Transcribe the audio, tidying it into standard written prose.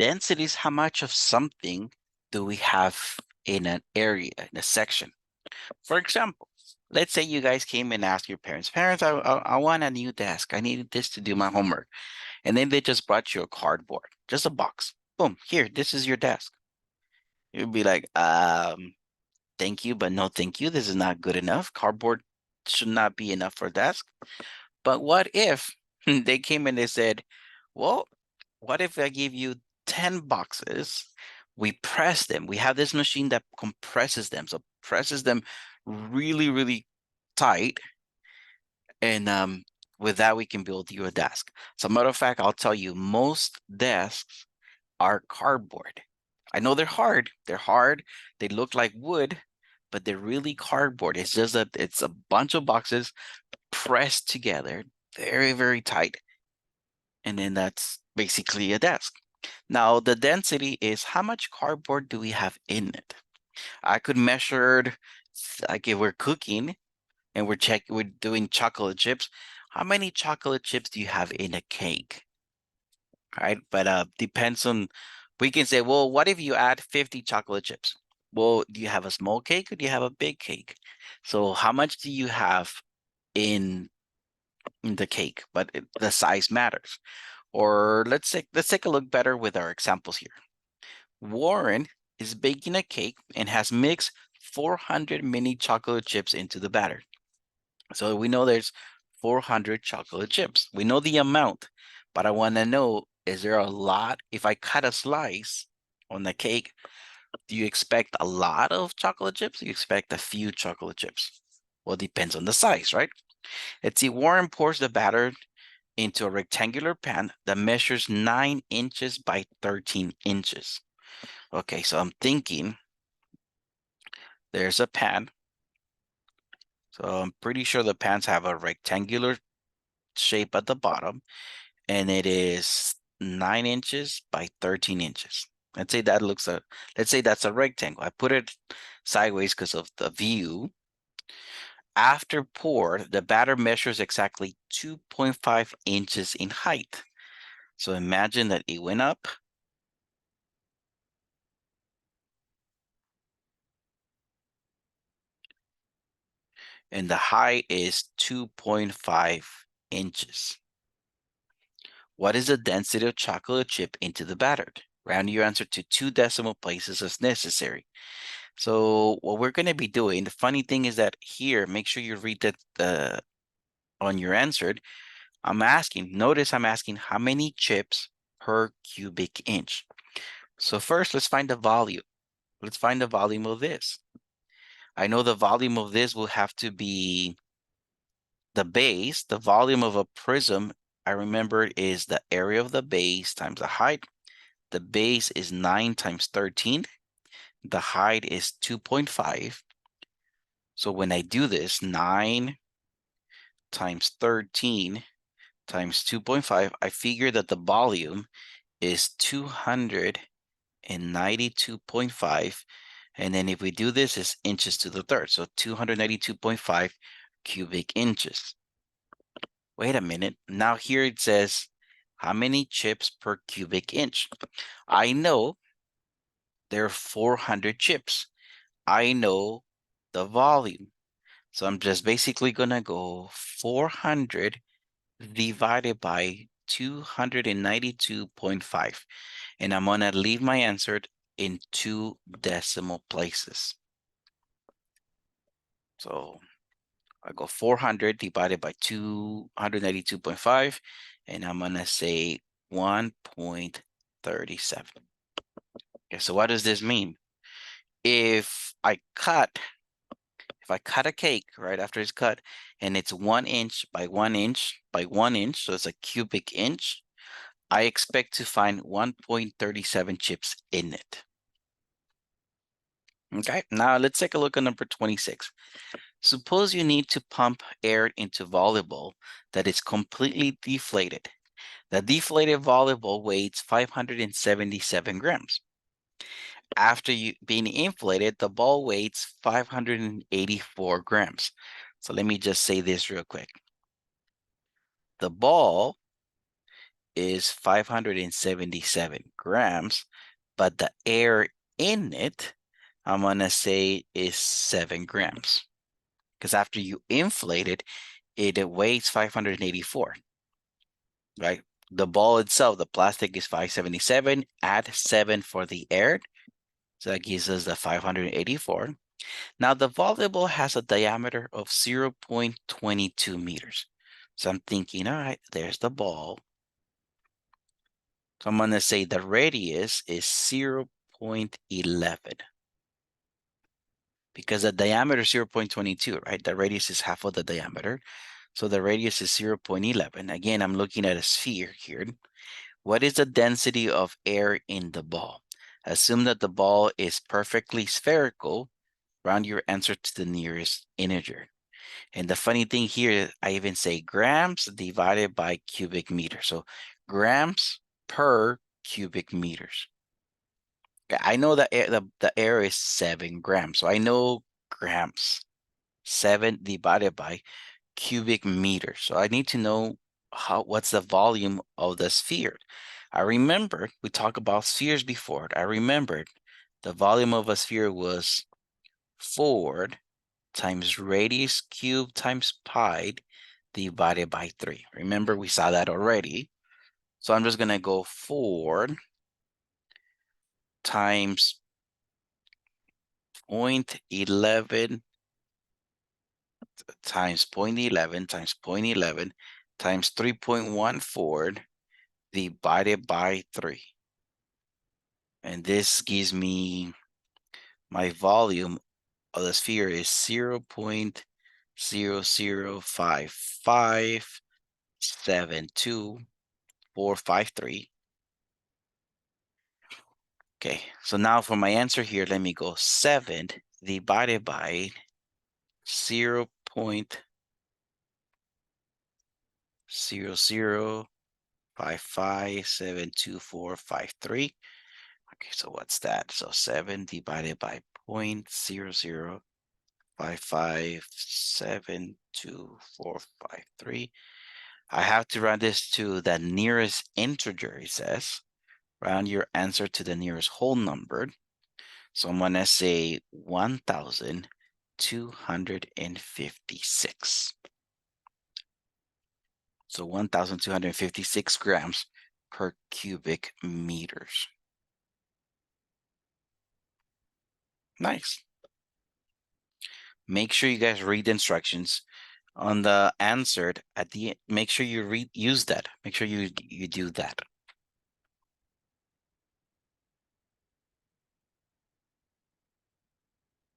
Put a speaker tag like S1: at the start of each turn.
S1: Density is how much of something do we have in an area, in a section. For example, let's say you guys came and asked your parents, I want a new desk. I needed this to do my homework. And then they just brought you a cardboard, just a box. Boom, here, this is your desk. You'd be like, thank you, but no thank you. This is not good enough. Cardboard should not be enough for a desk. But what if they came and they said, well, what if I give you 10 boxes? We press them. We have this machine that compresses them. So presses them really, really tight. And with that, we can build you a desk. As a matter of fact, I'll tell you, most desks are cardboard. I know they're hard. They're hard. They look like wood, but they're really cardboard. It's just that it's a bunch of boxes pressed together, very, very tight. And then that's basically a desk. Now, the density is how much cardboard do we have in it? I could measure, like if we're cooking and we're doing chocolate chips, how many chocolate chips do you have in a cake? Right? But depends on, we can say, well, what if you add 50 chocolate chips? Well, do you have a small cake or do you have a big cake? So how much do you have in the cake? But the size matters. Or let's take a look better with our examples here. Warren is baking a cake and has mixed 400 mini chocolate chips into the batter. So we know there's 400 chocolate chips. We know the amount, but I want to know, is there a lot? If I cut a slice on the cake, do you expect a lot of chocolate chips? Do you expect a few chocolate chips? Well, it depends on the size, right? Let's see, Warren pours the batter into a rectangular pan that measures 9 inches by 13 inches. Okay, so I'm thinking there's a pan. So I'm pretty sure the pans have a rectangular shape at the bottom, and it is 9 inches by 13 inches. Let's say let's say that's a rectangle. I put it sideways because of the view. After pour, the batter measures exactly 2.5 inches in height. So imagine that it went up. And the height is 2.5 inches. What is the density of chocolate chip into the batter? Round your answer to 2 decimal places as necessary. So what we're going to be doing, the funny thing is that here, make sure you read that on your answer. Notice I'm asking how many chips per cubic inch. So first, let's find the volume. Let's find the volume of this. I know the volume of this will have to be the base. The volume of a prism, I remember, is the area of the base times the height. The base is 9 times 13. The height is 2.5. So when I do this, 9 times 13 times 2.5, I figure that the volume is 292.5. And then if we do this, it's inches to the third. So 292.5 cubic inches. Wait a minute. Now here it says, how many chips per cubic inch? I know there are 400 chips. I know the volume. So I'm just basically going to go 400 divided by 292.5. And I'm going to leave my answer in 2 decimal places. So I go 400 divided by 292.5, and I'm going to say 1.37. Okay, so what does this mean? If I cut a cake right after it's cut and it's 1 inch by 1 inch by 1 inch, so it's a cubic inch, I expect to find 1.37 chips in it. Okay, now let's take a look at number 26. Suppose you need to pump air into volleyball that is completely deflated. The deflated volleyball weighs 577 grams. After being inflated, the ball weighs 584 grams. So let me just say this real quick. The ball is 577 grams, but the air in it, I'm gonna say is 7 grams. Because after you inflate it, it weighs 584, right? The ball itself, the plastic is 577, add 7 for the air. So that gives us the 584. Now the volleyball has a diameter of 0.22 meters. So I'm thinking, all right, there's the ball. So I'm gonna say the radius is 0.11 because the diameter is 0.22, right? The radius is half of the diameter. So the radius is 0.11. Again, I'm looking at a sphere here. What is the density of air in the ball? Assume that the ball is perfectly spherical. Round your answer to the nearest integer. And the funny thing here, I even say grams divided by cubic meter. So grams per cubic meters. I know that the air is 7 grams. So I know grams. 7 divided by cubic meters. So I need to know what's the volume of the sphere. I remember we talked about spheres before. I remembered the volume of a sphere was 4 times radius cubed times pi divided by 3. Remember, we saw that already. So I'm just going to go 4 times 0.11 times 0.11 times 0.11 times 3.14 divided by 3. And this gives me my volume of the sphere is 0.005572453. Okay, so now for my answer here, let me go 7 divided by 0.00557453. Okay, so what's that? So 7 divided by 0.0055725453. I have to round this to the nearest integer, it says. Round your answer to the nearest whole number. So I'm gonna say 1,256. So 1,256 grams per cubic meters. Nice. Make sure you guys read the instructions on the answered at the end. Make sure you use that. Make sure you do that.